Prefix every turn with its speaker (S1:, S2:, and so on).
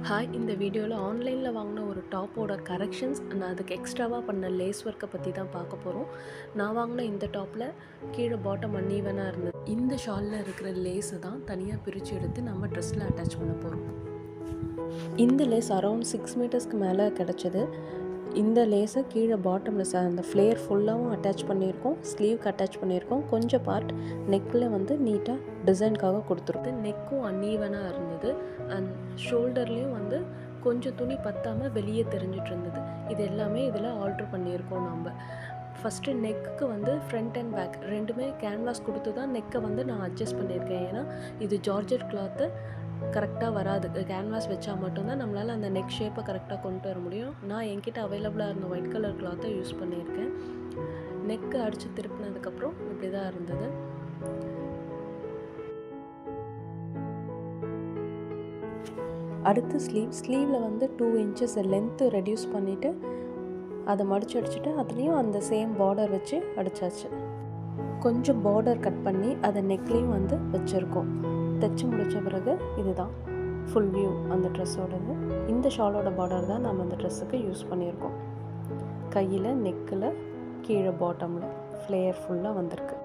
S1: Hi, இந்த வீடியோவில் ஆன்லைனில் வாங்கின ஒரு டாப்போட கரெக்ஷன்ஸ் நான் அதுக்கு எக்ஸ்ட்ராவாக பண்ண லேஸ் ஒர்க்கை பற்றி தான் பார்க்க போகிறோம். நான் வாங்கின இந்த டாப்பில் கீழே பாட்டம் அன்ஈவனாக இருந்தது. இந்த ஷாலில் இருக்கிற லேஸை தான் தனியாக பிரித்து எடுத்து நம்ம ட்ரெஸ்ஸில் அட்டாச் பண்ண போகிறோம். இந்த லேஸ் அரௌண்ட் 6 மீட்டர்ஸ்க்கு மேலே கிடச்சிது. இந்த லேஸை கீழே பாட்டமில் அந்த ஃப்ளேர் ஃபுல்லாகவும் அட்டாச் பண்ணியிருக்கோம், ஸ்லீவ்க்கு அட்டாச் பண்ணியிருக்கோம். கொஞ்சம் பார்ட் நெக்கில் வந்து நீட்டாக டிசைனுக்காக கொடுத்துருக்கு. நெக்கும் அன்ஈவனாக இருந்தது அண்ட் ஷோல்டர்லேயும் வந்து கொஞ்சம் துணி பத்தாமல் வெளியே தெரிஞ்சிட்டு இருந்தது. இது எல்லாமே இதில் ஆல்ட்ரு பண்ணியிருக்கோம். நம்ம ஃபஸ்ட்டு நெக்குக்கு வந்து ஃப்ரண்ட் அண்ட் பேக் ரெண்டுமே கேன்வாஸ் கொடுத்து தான் நெக்கை வந்து நான் அட்ஜஸ்ட் பண்ணியிருக்கேன். ஏன்னா இது ஜார்ஜெட் கிளாத்து கரெக்டாக வராது. கேன்வாஸ் வச்சா மட்டும்தான் நம்மளால் அந்த நெக் ஷேப்பை கரெக்டாக கொண்டு வர முடியும். நான் என்கிட்ட அவைலபிளாக இருந்த ஒயிட் கலர் கிளாத்தை யூஸ் பண்ணியிருக்கேன். நெக்கு அடித்து திருப்பினதுக்கப்புறம் இப்படி தான் இருந்தது. அடுத்து ஸ்லீவில் வந்து 2 இன்ச்சஸ் லென்த்து ரெடியூஸ் பண்ணிவிட்டு அதை மடித்து அடிச்சுட்டு அதுலேயும் அந்த சேம் பார்டர் வச்சு அடித்தாச்சு. கொஞ்சம் பார்டர் கட் பண்ணி அதை நெக்லேயும் வந்து வச்சுருக்கோம். தைச்சி முடித்த பிறகு இதுதான் ஃபுல் வியூ அந்த ட்ரெஸ்ஸோடது. இந்த ஷாலோட பார்டர் தான் நம்ம அந்த ட்ரெஸ்ஸுக்கு யூஸ் பண்ணியிருக்கோம். கையில், நெக்கில், கீழே பாட்டமில் ஃப்ளேயர் ஃபுல்லாக வந்திருக்கு.